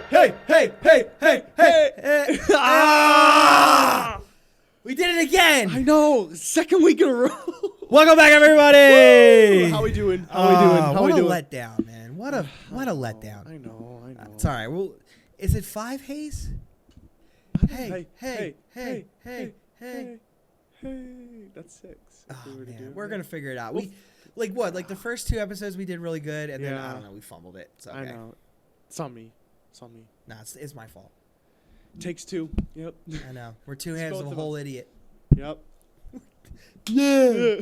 Hey. Ah! We did it again. I know. Second week in a row. Welcome back, everybody. Woo! How we doing? How we doing? What a letdown, man. What a letdown. I know. It's all right. Well, is it 5 Haze? Hey. That's 6. Oh, man. We're going to figure it out. Like the first 2 episodes we did really good, and then, I don't know, we fumbled it. So, okay. I know. It's on me. Nah, it's my fault. Takes 2. Yep. I know. We're 2 hands of a whole idiot. Yep. Yeah.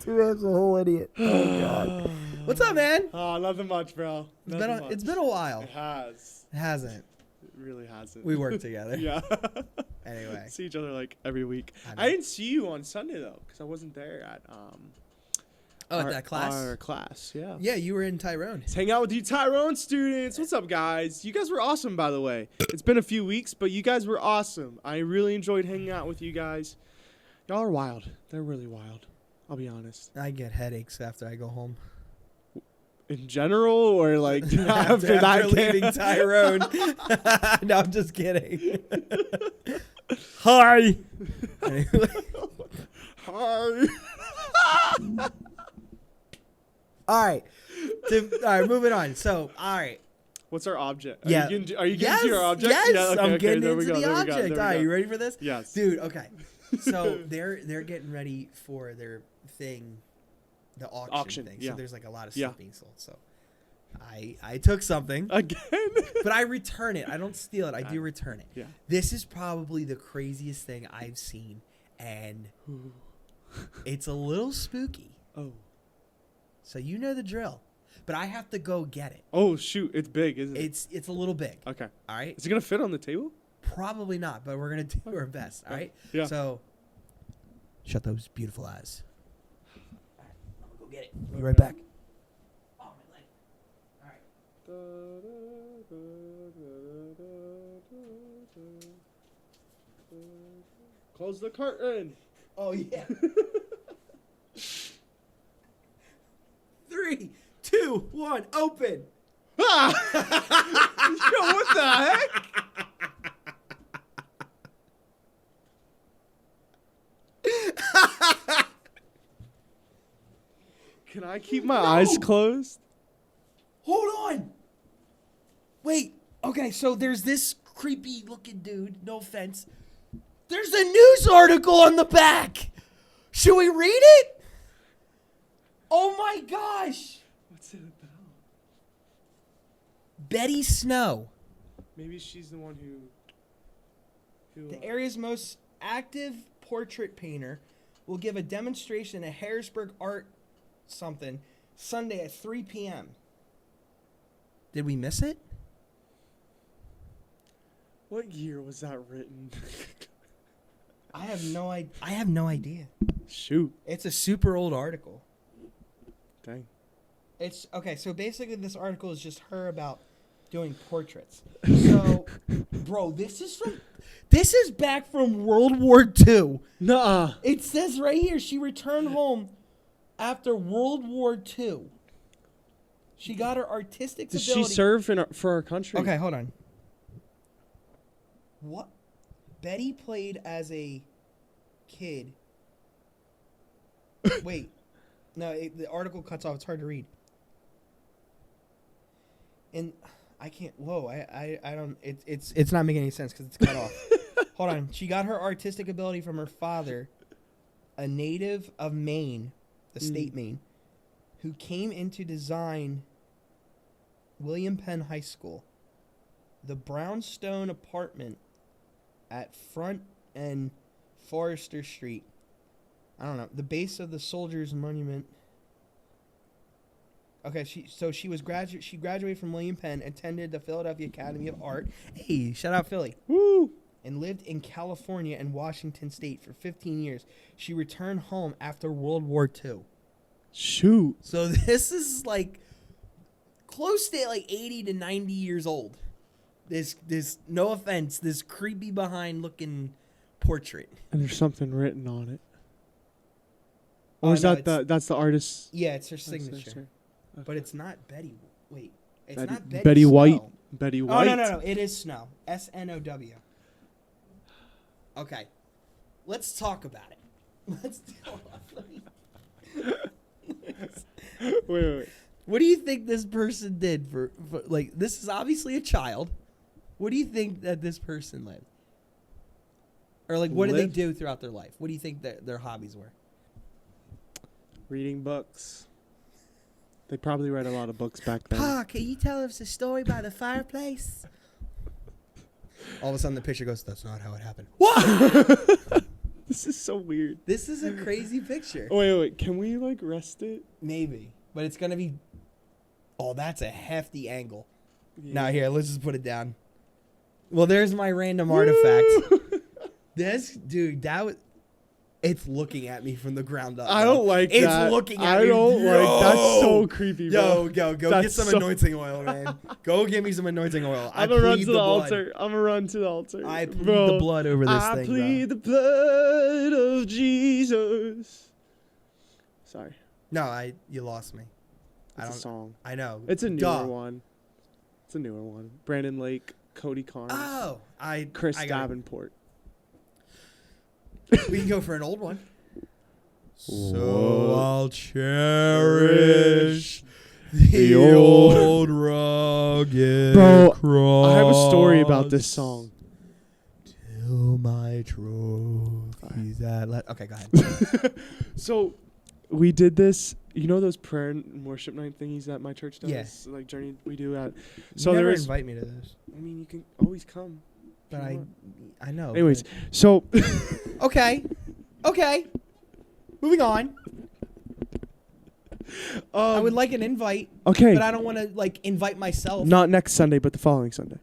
2 hands of a whole idiot. Oh, God. What's up, man? Oh, nothing much, bro. It's been a while. It has. It hasn't. It really hasn't. We work together. Yeah. Anyway. See each other like every week. I I didn't see you on Sunday though, because I wasn't there at that class? Our class, yeah. Yeah, you were in Tyrone. Let's hang out with you Tyrone students. What's up, guys? You guys were awesome, by the way. It's been a few weeks, but you guys were awesome. I really enjoyed hanging out with you guys. Y'all are wild. They're really wild. I'll be honest. I get headaches after I go home. In general, or like after leaving Tyrone. No, I'm just kidding. Hi. Anyway. Hi. All right, moving on. So, all right. What's our object? Yeah. Are you getting to your object? Yes, Yeah, okay, I'm okay, getting there into we go, the there we go, object. there we All right, go. you ready for this? Yes. Dude, okay. So they're getting ready for their thing, the auction thing. Yeah. So there's like a lot of stuff being sold. So I took something. Again? But I return it. I don't steal it. I do return it. Yeah. This is probably the craziest thing I've seen, and it's a little spooky. Oh. So you know the drill. But I have to go get it. Oh, shoot. It's big, isn't it? It's a little big. Okay. All right? Is it going to fit on the table? Probably not, but we're going to do our best. All right? Yeah. So shut those beautiful eyes. All right. I'm going to go get it. Be right back. Oh, my leg. All right. Close the curtain. Oh, yeah. 3, 2, 1, open. Ah! Yo, what the heck? Can I keep my eyes closed? Hold on. Wait. Okay, so there's this creepy looking dude. No offense. There's a news article on the back. Should we read it? Oh my gosh. What's it about? Betty Snow. Maybe she's the one who The area's most active portrait painter will give a demonstration at Harrisburg Art something Sunday at 3 p.m. Did we miss it? What year was that written? I have no idea. Shoot. It's a super old article. Dang. It's okay. So basically, this article is just her about doing portraits. So, bro, this is back from World War II. Nuh-uh. It says right here she returned home after World War II. She got her artistic Did ability. she serve for our country? Okay, hold on. What? Betty played as a kid. Wait. No, the article cuts off. It's hard to read. And I can't. Whoa, I don't. It's not making any sense because it's cut off. Hold on. She got her artistic ability from her father, a native of Maine, the state Maine, who came into design William Penn High School, the brownstone apartment at Front and Forester Street. I don't know. The base of the Soldiers Monument. Okay, she graduated from William Penn, attended the Philadelphia Academy of Art. Hey, shout out Philly. Woo! And lived in California and Washington State for 15 years. She returned home after World War II. Shoot. So this is like close to like 80 to 90 years old. This no offense, this creepy behind looking portrait. And there's something written on it. Or is no, that's the artist's? Yeah, it's her signature. Okay. But it's not Betty. Wait, It's Betty, not Betty Snow. White. Betty Oh, White. no. It is Snow. SNOW. Okay. Let's talk about it. Wait. What do you think this person did for like, this is obviously a child. What do you think that this person lived? Or like, what did they Lived? do throughout their life? What do you think that their hobbies were? Reading books. They probably read a lot of books back then. Pa, can you tell us a story by the fireplace? All of a sudden the picture goes, that's not how it happened. What? This is so weird. This is a crazy picture. Oh, wait. Can we like rest it? Maybe. But it's going to be... Oh, that's a hefty angle. Yeah. Now here, let's just put it down. Well, there's my random artifact. This, dude, that was... It's looking at me from the ground up. I don't like it's that. It's looking at I me. don't like that's so creepy, bro. Go get That's some so- anointing oil, man. Go get me some anointing oil. I'm gonna run plead to the blood. altar. I'm gonna run to the altar. I plead bro, the blood over this I thing, plead bro. the blood of Jesus. Sorry, No, you lost me. I it's don't. a song. I know. It's a newer Duh. one. It's a newer one. Brandon Lake, Cody Carnes, Oh, Chris I got it. Davenport. We can go for an old one. Whoa. So I'll cherish the old rugged Bro, cross. I have a story about this song. Till my truth is at okay, go ahead. So, we did this. You know those prayer and worship night thingies that my church does? Yeah. Like Journey, we do at. So So never there is. invite me to this. I mean, you can always come. But if you I know. Anyways, so but- okay. Moving on. I would like an invite, Okay, but I don't want to like invite myself. not next Sunday, but the following Sunday.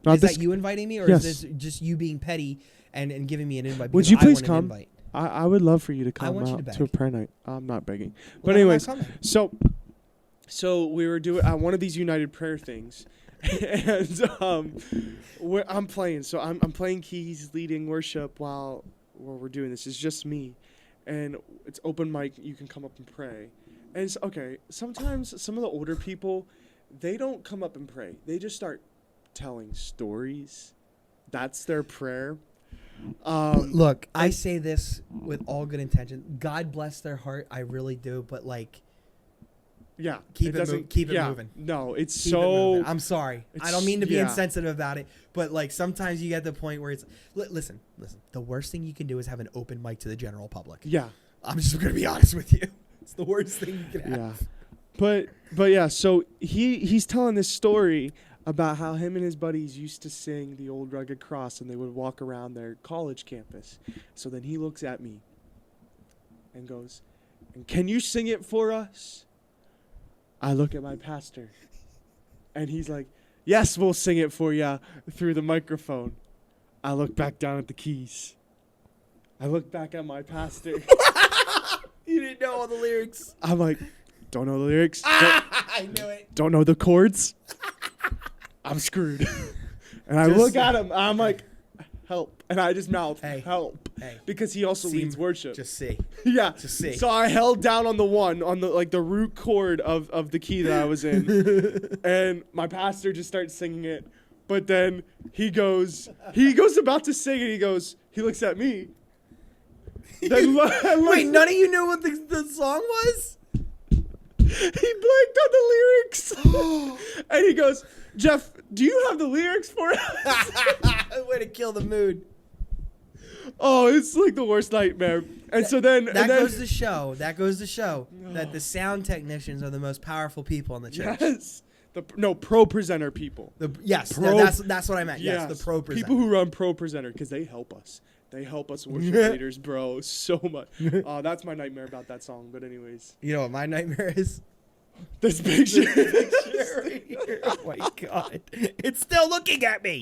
Not Is this. that you inviting me, or Yes. is this just you being petty and giving me an invite? Would because you I please want an come? invite? I would love for you to come want you out to to a beg. prayer night. I'm not begging, Well, but then I'm not anyways, coming. so we were doing one of these United Prayer things, and I'm playing. So I'm playing keys, leading worship while we're doing this. It's just me, and it's open mic. You can come up and pray, and it's, okay. Sometimes some of the older people, they don't come up and pray. They just start telling stories. That's their prayer. Look, I say this with all good intention. God bless their heart. I really do. But like, Yeah, Keep it doesn't- keep it yeah, moving. No, it's keep it so. moving. I'm sorry. I it's- don't mean to be yeah. insensitive about it, but like sometimes you get to the point where it's listen. The worst thing you can do is have an open mic to the general public. Yeah, I'm just gonna be honest with you. It's the worst thing you can have. yeah, but yeah. So he's telling this story about how him and his buddies used to sing the Old Rugged Cross, and they would walk around their college campus. So then he looks at me and goes, "And can you sing it for us?" I look at my pastor, and he's like, "Yes, we'll sing it for ya through the microphone." I look back down at the keys. I look back at my pastor. You didn't know all the lyrics. I'm like, don't know the lyrics. I knew it. Don't know the chords. I'm screwed. And I Just- look at him. I'm like, help. And I just mouth, Hey. help. Hey. Because he also leads worship. Just see. Yeah. Just see. So I held down on the the root chord of the key that I was in. And my pastor just starts singing it. But then he goes about to sing it. He looks at me. Then Wait, none of you knew what the song was? He blanked on the lyrics. And he goes, "Jeff, do you have the lyrics for it?" Way to kill the mood. Oh, it's like the worst nightmare. And so then That and then, goes to show that the sound technicians are the most powerful people in the church. yes. Pro presenter people. Yes, Pro- that's what I meant. Yes, the pro presenter. People who run pro presenter because they help us. They help us worship leaders, bro, so much. That's my nightmare about that song. But anyways, You know what my nightmare is? this picture. Right here. Oh my god. It's still looking at me.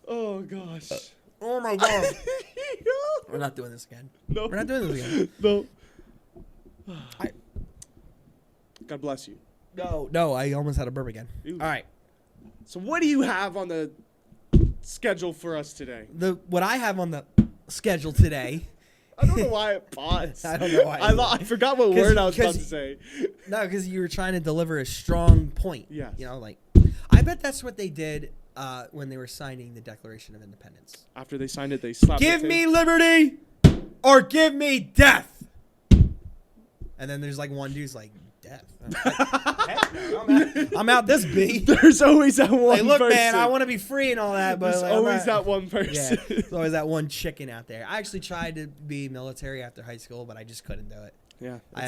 Oh gosh. Oh my god. We're not doing this again. No. We're not doing this again. No. I- God bless you. No, I almost had a burp again. Ew. All right. So what do you have on the schedule for us today? What I have on the schedule today I don't know why I paused. I don't know why. I forgot what 'Cause- word I was about 'cause- to say. No, because you were trying to deliver a strong point. Yes. You know, like, I bet that's what they did when they were signing the Declaration of Independence. After they signed it, they slapped Give the me tape. liberty or give me death. And then there's like one dude's like, death. Heck no, I'm out this bee. There's always that one Like, look, person. man, I want to be free and all that, but There's like, I'm always not- that one person. Yeah, there's always that one chicken out there. I actually tried to be military after high school, but I just couldn't do it. Yeah, I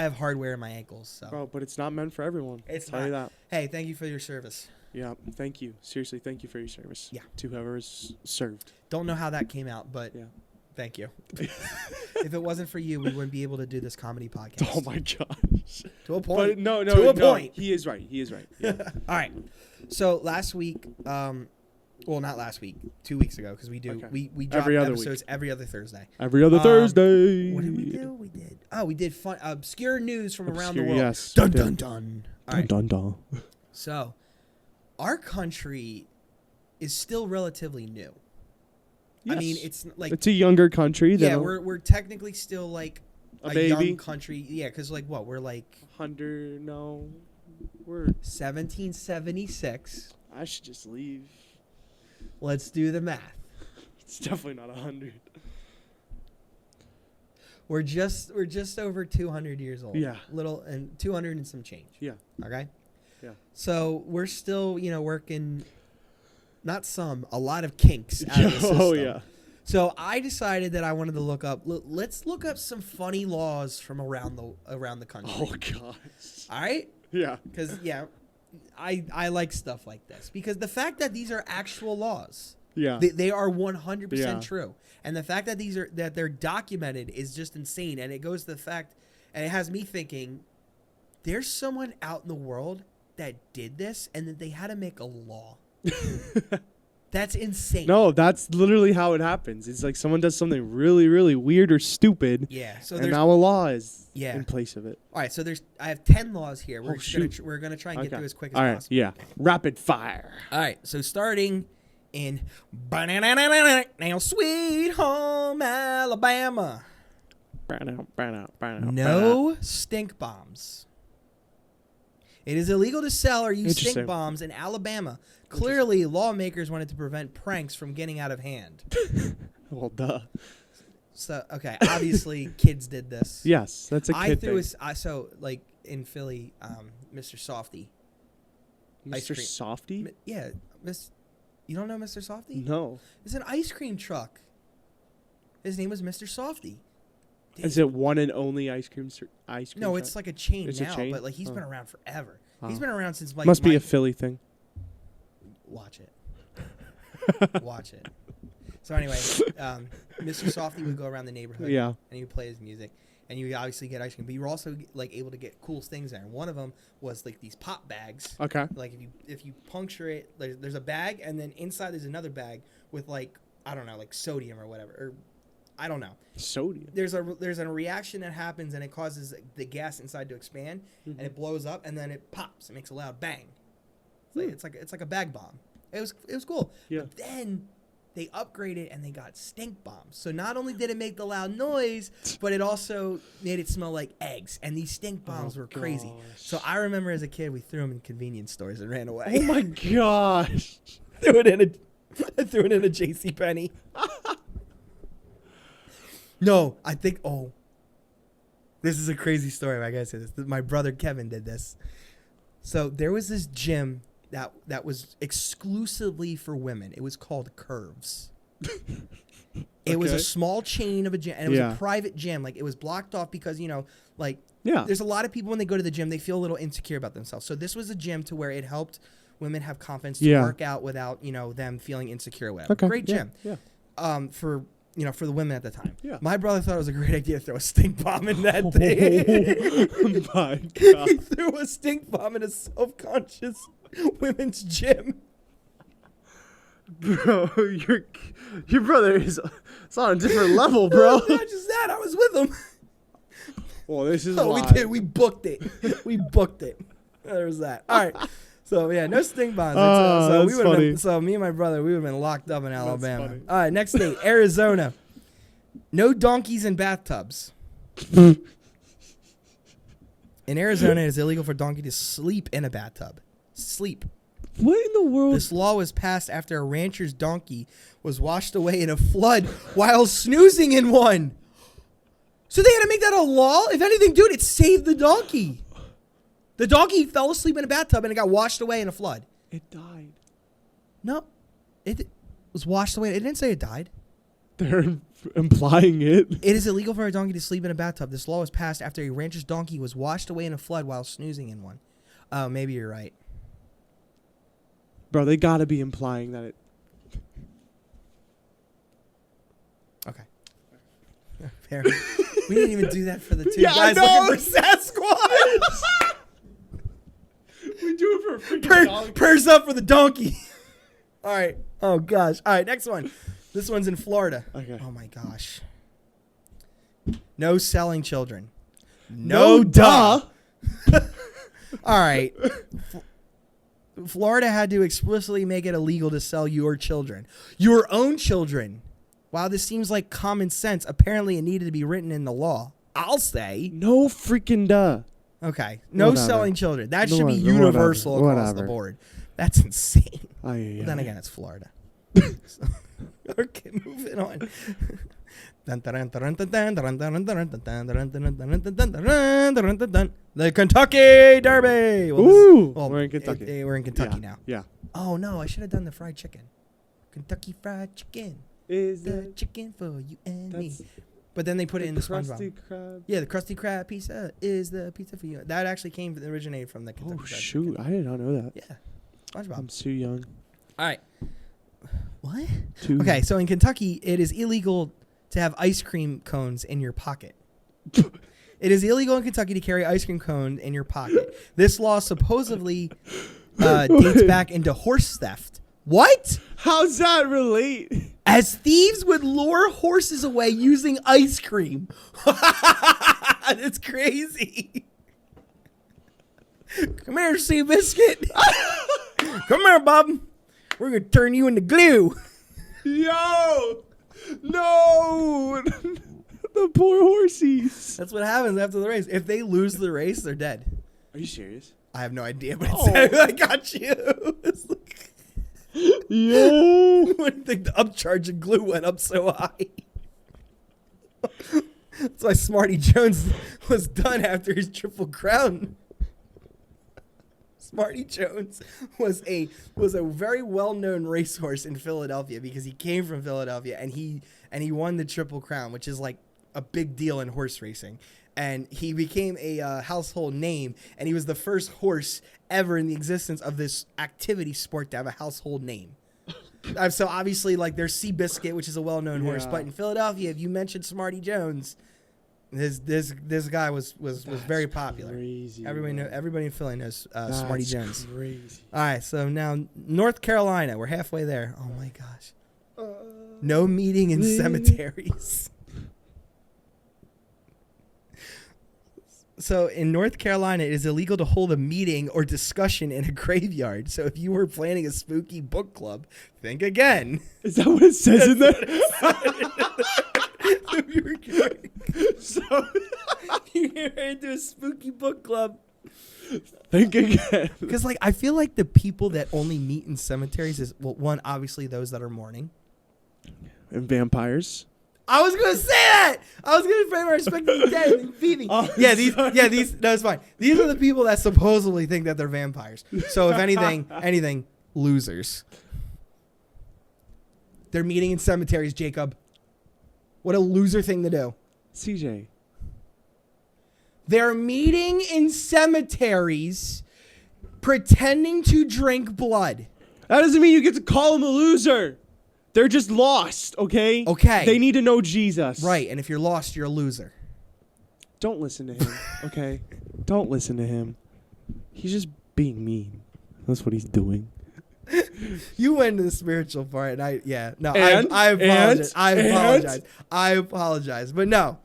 have hardware in my ankles, so. Bro, but it's not meant for everyone. It's Tell you that. Hey, thank you for your service. Yeah, thank you. Seriously, thank you for your service. Yeah. To whoever's served. Don't know how that came out, but Yeah. thank you. If it wasn't for you, we wouldn't be able to do this comedy podcast. Oh my gosh. To a point. But no, To a point. He is right. He is right. Yeah. All right. So last week, well, not last week, 2 weeks ago, because we do Okay. we drop Every other episodes every other Thursday. Every other Um, Thursday. What did we do? We did fun obscure news from around the Obscure, world. yes, Dun we dun did. dun. All Dun, right. dun, dun. So, our country is still relatively new. I mean, Yes. it's like It's a younger country. yeah, than we're technically still like a young baby. country. Yeah, because like what we're like 100. No, we're. 1776. I should just leave. Let's do the math. It's definitely not 100. We're just over 200 years old. Yeah. Little and 200 and some change. Yeah. Okay. Yeah. So we're still working. Not some, a lot of kinks out of the system. Oh yeah. So I decided that I wanted to look up. Let's look up some funny laws from around the country. Oh gosh. All right, Yeah. because I like stuff like this because the fact that these are actual laws, Yeah. they are 100% Yeah. true, and the fact that they're documented is just insane. And it goes to the fact, and it has me thinking, there's someone out in the world that did this, and that they had to make a law. That's insane. No, that's literally how it happens. It's like someone does something really, really weird or stupid, Yeah. So and there's now a law is Yeah. in place of it. all right. So I have 10 laws here. We're Oh, shoot. we're gonna try and get Okay. through as quick as All right. possible. Yeah. Rapid fire. All right, so starting in now Sweet Home Alabama. Burn out. No stink bombs. It is illegal to sell or use Interesting. stink bombs in Alabama. Clearly, lawmakers wanted to prevent pranks from getting out of hand. Well, duh. So, okay, obviously, kids did this. Yes, that's a I kid threw thing. so like in Philly, Mr. Softy. ice Mr. cream. Softy? Yeah, you don't know Mr. Softy? No. It's an ice cream truck. His name was Mr. Softy. Is it one and only ice cream? No, truck? it's like a chain It's a now, chain? but like he's Oh. been around forever. Oh. He's been around since like Must be a Philly thing. watch it. Watch it. So anyway, Mr. Softy would go around the neighborhood, Yeah. and he would play his music, and you would obviously get ice cream, but you were also like able to get cool things there. And one of them was like these pop bags. Okay. Like if you puncture it, there's a bag, and then inside there's another bag with like I don't know, like sodium or whatever, or I don't know. Sodium. There's a reaction that happens, and it causes the gas inside to expand, and it blows up, and then it pops. It makes a loud bang. It's like a bag bomb. It was cool. Yeah. But then they upgraded and they got stink bombs. So not only did it make the loud noise, but it also made it smell like eggs. And these stink bombs were crazy. gosh. So I remember as a kid, we threw them in convenience stores and ran Oh away. my gosh. I threw it in a J.C. Penney. No, I think. Oh, this is a crazy story. I gotta say this. My brother Kevin did this. So there was this gym that was exclusively for women. It was called Curves. It was a Okay. small chain of a gym, and it was Yeah. a private gym. Like it was blocked off because like Yeah. there's a lot of people when they go to the gym, they feel a little insecure about themselves. So this was a gym to where it helped women have confidence to Yeah. work out without them feeling insecure. Or whatever. Okay. Great yeah. gym. Yeah. For the women at the time. Yeah. My brother thought it was a great idea to throw a stink bomb in that thing. Oh my He god. threw a stink bomb in a self-conscious women's gym. Bro, your brother is it's on a different level, bro. Not just that, I was with him. Well, this is Oh, we wild. did. We booked it. We booked it. There was that. All right. So yeah, no stink bombs. Oh, so that's would've funny. so me and my brother, we would have been locked up in Alabama. funny. All right, next state, Arizona. No donkeys in bathtubs. In Arizona, it is illegal for a donkey to sleep in a bathtub. Sleep. What in the world? This law was passed after a rancher's donkey was washed away in a flood while snoozing in one. So they had to make that a law? If anything, dude, it saved the donkey. The donkey fell asleep in a bathtub and it got washed away in a flood. It died. No, it was washed away. It didn't say it died. They're implying it. It is illegal for a donkey to sleep in a bathtub. This law was passed after a rancher's donkey was washed away in a flood while snoozing in one. Oh, maybe you're right. Bro, they gotta be implying that it. Okay. Fair. We didn't even do that for the two Yeah, I guys know. looking for Sasquatch. We do it for a freaking dog. Purse up for the donkey. All right. Oh, gosh. All right, next one. This one's in Florida. Okay. Oh, my gosh. No selling children. No, duh. All right. Florida had to explicitly make it illegal to sell your children. Your own children. Wow, this seems like common sense. Apparently, it needed to be written in the law. I'll say. No freaking duh. Okay. No Whatever. selling children. That should be Whatever. universal across the Whatever. board. That's insane. Aye, But then aye. again, it's Florida. So, okay, moving on. The Kentucky Derby. Ooh, we're in Kentucky. We're in Kentucky Yeah, now. Yeah. Oh no, I should have done the fried chicken. Kentucky Fried Chicken. Is The it? chicken for you and me. That's But then they put it in the Krusty SpongeBob. Krab. Yeah, the Krusty Krab pizza is the pizza for you. That actually originated from the Kentucky Oh Fried shoot! Chicken. I did not know that. Yeah, SpongeBob. I'm too young. All right. What? Too Okay, so in Kentucky, it is illegal to have ice cream cones in your pocket. It is illegal in Kentucky to carry ice cream cone in your pocket. This law supposedly dates back into horse theft. What? How's that relate? As thieves would lure horses away using ice cream. That's crazy. Come here, Seabiscuit. Come here, Bob. We're going to turn you into glue. Yo! No! The poor horsies. That's what happens after the race. If they lose the race, they're dead. Are you serious? I have no idea, but Oh. I got you. It's like, Yo! I wouldn't think the upcharge of glue went up so high. That's why Smarty Jones was done after his Triple Crown. Smarty Jones was a very well-known racehorse in Philadelphia because he came from Philadelphia and he won the Triple Crown, which is like a big deal in horse racing. And he became a household name, and he was the first horse ever in the existence of this activity sport to have a household name. So obviously, like, there's Seabiscuit, which is a well-known horse, Yeah. but in Philadelphia, if you mentioned Smarty Jones, this guy was very popular. Crazy, Everybody in Philly knows Smarty That's Jones. Crazy. All right, so now North Carolina, we're halfway there. Oh my gosh, no meeting in cemeteries. So in North Carolina, it is illegal to hold a meeting or discussion in a graveyard. So if you were planning a spooky book club, think again. Is that what it says in there? If you were going So to do a spooky book club. think again. Because, like, I feel like the people that only meet in cemeteries is, well, one, obviously those that are mourning. And vampires. I was going to say that. I was going to frame my respect to the dead and thieving. Oh, These, no, it's fine. These are the people that supposedly think that they're vampires. So, if anything, losers. They're meeting in cemeteries, Jacob. What a loser thing to do. CJ. They're meeting in cemeteries pretending to drink blood. That doesn't mean you get to call them a loser. They're just lost, okay? Okay. They need to know Jesus. Right, and if you're lost, you're a loser. Don't listen to him, okay? Don't listen to him. He's just being mean. That's what he's doing. You went into the spiritual part, and I And? apologize. And? I apologize. But no,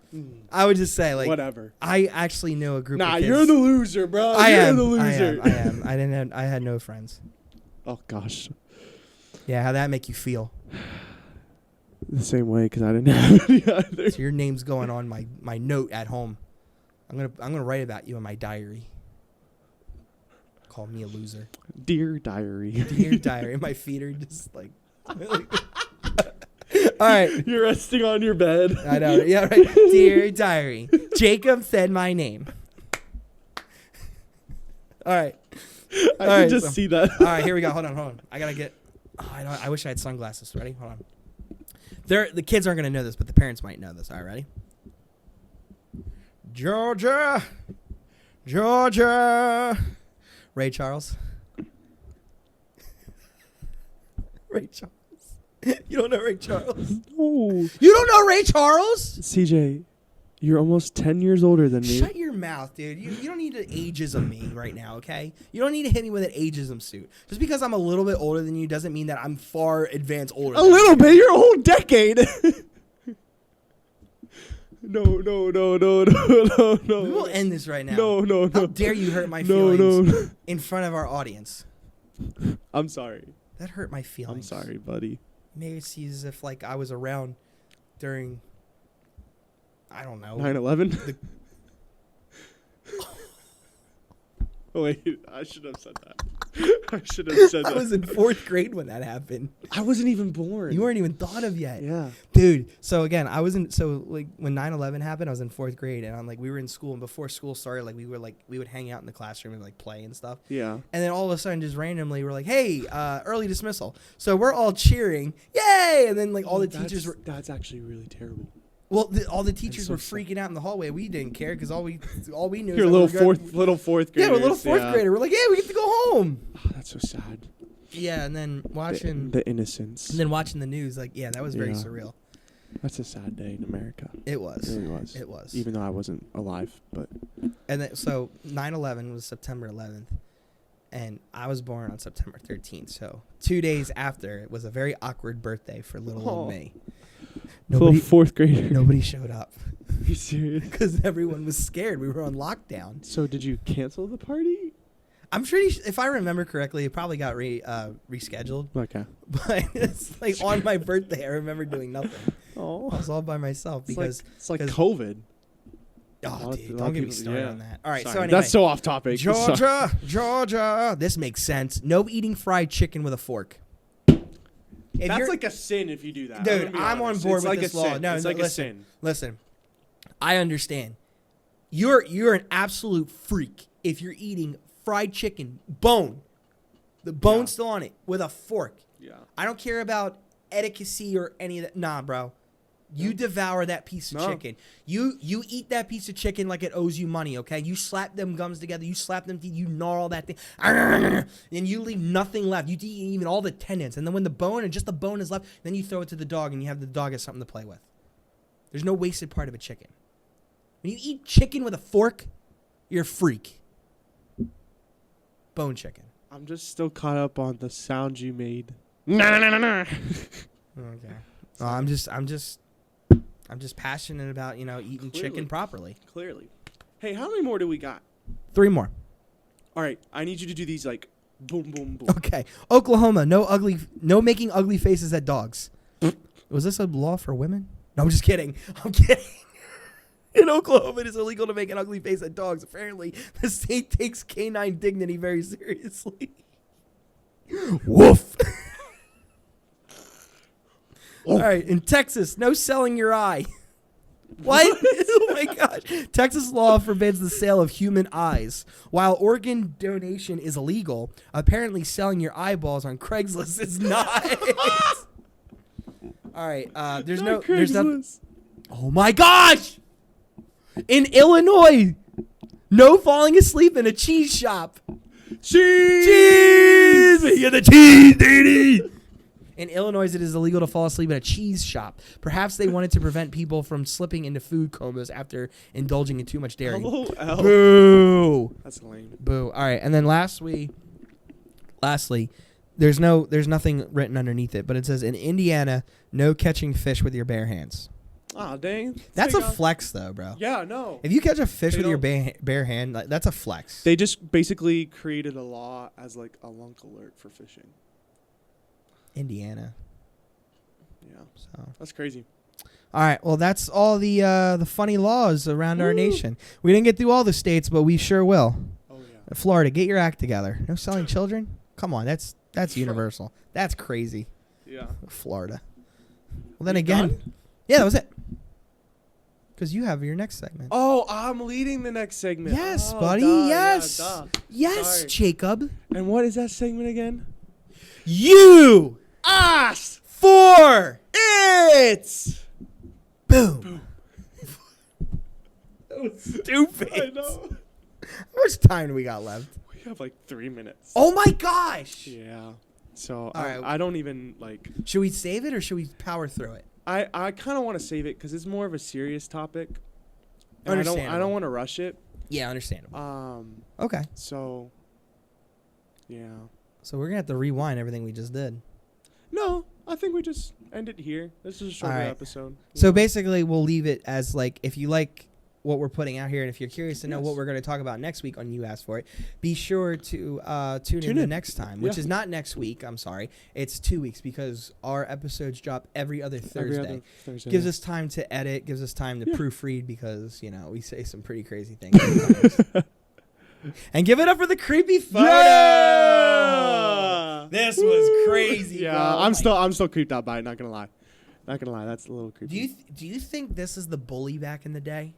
I would just say, like, Whatever. I actually know a group Nah, of kids. you're the loser, bro. I you're am. the loser. I am. I had no friends. Oh, gosh. Yeah, how'd that make you feel? the same way because I didn't have any either. So your name's going on my note at home. I'm gonna write about you in my diary. Call me a loser. Dear diary. Dear diary. My feet are just like. All right. You're resting on your bed. I know. Yeah, right. Dear diary. Jacob said my name. All right. I can just see that. All right, here we go. Hold on. I gotta get. Oh, I wish I had sunglasses. Ready? Hold on. The kids aren't gonna know this, but the parents might know this. All right, ready? Georgia. Ray Charles. Ray Charles. You don't know Ray Charles? No. You don't know Ray Charles? CJ, you're almost 10 years older than me. Shut your mouth, dude. You don't need to ageism me right now, okay? You don't need to hit me with an ageism suit. Just because I'm a little bit older than you doesn't mean that I'm far advanced older. A little bit? You're a whole decade. No. We will end this right now. No. How dare you hurt my feelings No. in front of our audience? I'm sorry. That hurt my feelings. I'm sorry, buddy. Made it seem as if like I was around during, I don't know. 9/11? Oh, wait, I should have said that. I was in 4th grade when that happened. I wasn't even born. You weren't even thought of yet. Yeah. Dude, so again, like when 9/11 happened, I was in 4th grade and we were in school, and before school started, we would hang out in the classroom and like play and stuff. Yeah. And then all of a sudden, just randomly, we're like, hey, early dismissal. So we're all cheering, yay! And then like all the teachers were. That's actually really terrible. Well, all the teachers so were freaking out in the hallway. We didn't care because all we knew. You're a little fourth grader. Yeah, we're a little fourth grader. We're like, yeah, we get to go home. Oh, that's so sad. Yeah, and then watching the innocence. And then watching the news, like, yeah, that was very Yeah. surreal. That's a sad day in America. It was. It really was. It was. Even though I wasn't alive, but. And then, so 9/11 was September 11th, and I was born on September 13th. So 2 days after, it was a very awkward birthday for little old me. Little fourth grader. Nobody showed up. Are you serious? Because everyone was scared. We were on lockdown. So did you cancel the party? I'm pretty if I remember correctly, it probably got rescheduled. Okay. But it's like on my birthday, I remember doing nothing. Oh. I was all by myself because it's like COVID. Oh, dude, don't get me started on that. All right, Sorry. so anyway, That's so off topic. Georgia. This makes sense. No eating fried chicken with a fork. That's like a sin if you do that. Dude, I'm on board with this law. No, it's like a sin. Listen, I understand. You're an absolute freak if you're eating fried chicken, the bone's still on it, with a fork. Yeah. I don't care about etiquette or any of that. Nah, bro. You devour that piece of chicken. You eat that piece of chicken like it owes you money, okay? You slap them gums together. You slap them teeth. You gnarl that thing. And you leave nothing left. You eat even all the tendons. And then when the bone and just the bone is left, then you throw it to the dog and you have the dog has something to play with. There's no wasted part of a chicken. When you eat chicken with a fork, you're a freak. Bone chicken. I'm just still caught up on the sound you made. Okay. Well, I'm just passionate about, eating chicken properly. Clearly. Hey, how many more do we got? 3 more. All right, I need you to do these like boom, boom, boom. Okay. Oklahoma, no making ugly faces at dogs. Was this a law for women? No, I'm just kidding. I'm kidding. In Oklahoma, it is illegal to make an ugly face at dogs. Apparently, the state takes canine dignity very seriously. Woof. All right, in Texas, no selling your eye. What? Oh my gosh. Texas law forbids the sale of human eyes. While organ donation is illegal, apparently selling your eyeballs on Craigslist is not. All right, there's nothing. Oh my gosh! In Illinois, no falling asleep in a cheese shop. Cheese! You're the cheese, dude. In Illinois, it is illegal to fall asleep at a cheese shop. Perhaps they wanted to prevent people from slipping into food comas after indulging in too much dairy. Boo! That's lame. Boo! All right, and then lastly, there's nothing written underneath it, but it says in Indiana, no catching fish with your bare hands. Ah, dang. That's a flex, though, bro. Yeah, no. If you catch a fish with your bare hand, that's a flex. They just basically created a law as like a lunk alert for fishing. Indiana. Yeah. So. That's crazy. All right. Well, that's all the funny laws around our nation. We didn't get through all the states, but we sure will. Oh yeah. Florida, get your act together. No selling children. Come on, that's universal. That's crazy. Yeah. Florida. Well, then You again, done? yeah, that was it. Because you have your next segment. Oh, I'm leading the next segment. Yes, Oh, buddy. duh, Yes. Yeah, duh. Yes, Sorry. Jacob. And what is that segment again? You Ask for it. boom. That was Stupid. I know. How much time do we got left? We have like 3 minutes. Oh my gosh. Yeah. So All right. I don't even like. Should we save it or should we power through it? I kind of want to save it because it's more of a serious topic. And I Understandable. don't want to rush it. Yeah, understandable. Okay. So. Yeah. So we're gonna have to rewind everything we just did. No, I think we just end it here. This is a shorter right. episode. So basically, we'll leave it as like, if you like what we're putting out here, and if you're curious to know Yes. what we're going to talk about next week on You Asked For It, be sure to tune in the next time, which Yeah. is not next week. I'm sorry, it's 2 weeks because our episodes drop every other Thursday. Every other Thursday. Gives us time to edit, gives us time to Yeah. proofread because we say some pretty crazy things. sometimes. And give it up for the creepy photo. Yeah! This was crazy. Yeah, bro. I'm still creeped out by it. Not gonna lie, that's a little creepy. Do you think this is the bully back in the day?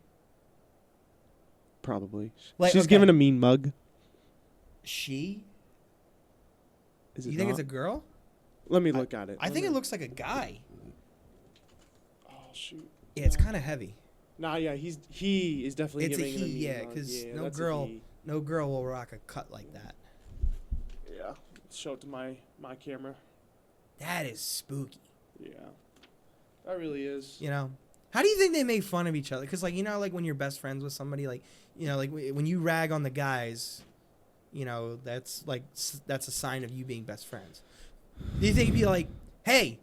Probably. Like, She's okay. giving a mean mug. She? Is it You think not? it's a girl? Let me look at it. I think it looks like a guy. Oh shoot. Yeah, it's kind of heavy. Nah, yeah, he is definitely It's a giving it he, mean yeah, mug. because Yeah, no that's a girl, he. no girl will rock a cut like that. Yeah, let's show it to my camera. That is spooky. Yeah, that really is. How do you think they make fun of each other? Because like when you're best friends with somebody, like like when you rag on the guys, that's a sign of you being best friends. Do you think it'd be like, hey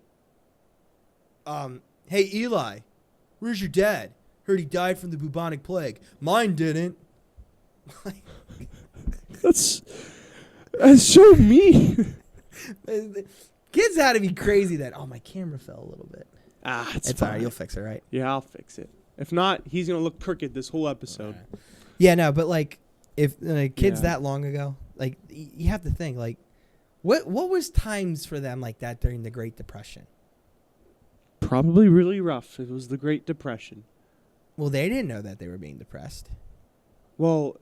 Eli, where's your dad? Heard he died from the bubonic plague. Mine didn't. That's so mean. Kids had to be crazy that, oh, my camera fell a little bit. It's all right. You'll fix it, right? Yeah, I'll fix it. If not, he's gonna look crooked this whole episode. Right. Yeah, no, but like, if kids Yeah. that long ago, like, you have to think, like, what was times for them like that during the Great Depression? Probably really rough. It was the Great Depression. Well, they didn't know that they were being depressed. Well,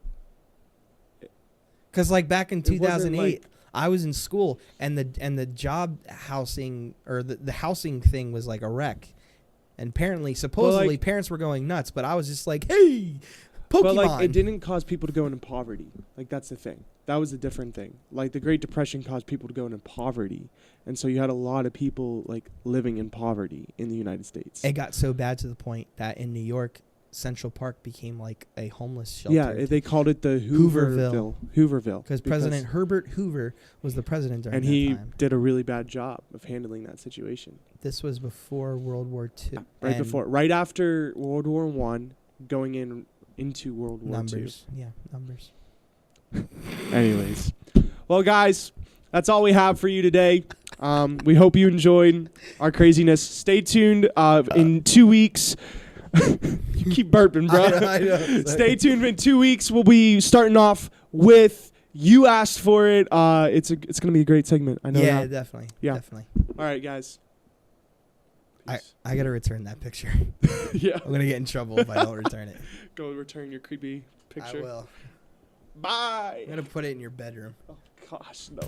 Because like back in It wasn't 2008, like- I was in school, and the job housing or the housing thing was like a wreck, and supposedly parents were going nuts. But I was just like, hey, Pokemon. but like it didn't cause people to go into poverty. Like that's the thing. That was a different thing. Like the Great Depression caused people to go into poverty, and so you had a lot of people like living in poverty in the United States. It got so bad to the point that in New York, Central Park became like a homeless shelter. Yeah, they called it the Hooverville. Because President Herbert Hoover was the president during and that he time. did a really bad job of handling that situation. This was before World War II. Right after World War I, going into World War Numbers. Yeah, numbers. II. Anyways, well, guys, that's all we have for you today. We hope you enjoyed our craziness. Stay tuned. In 2 weeks. You keep burping, bro. I know. Stay tuned. In 2 weeks, we'll be starting off with You Asked For It. It's gonna be a great segment. I know. Yeah, that. definitely. Yeah. Definitely. All right, guys. Peace. I gotta return that picture. Yeah. I'm gonna get in trouble if I don't return it. Go return your creepy picture. I will. Bye. I'm gonna put it in your bedroom. Oh gosh, no.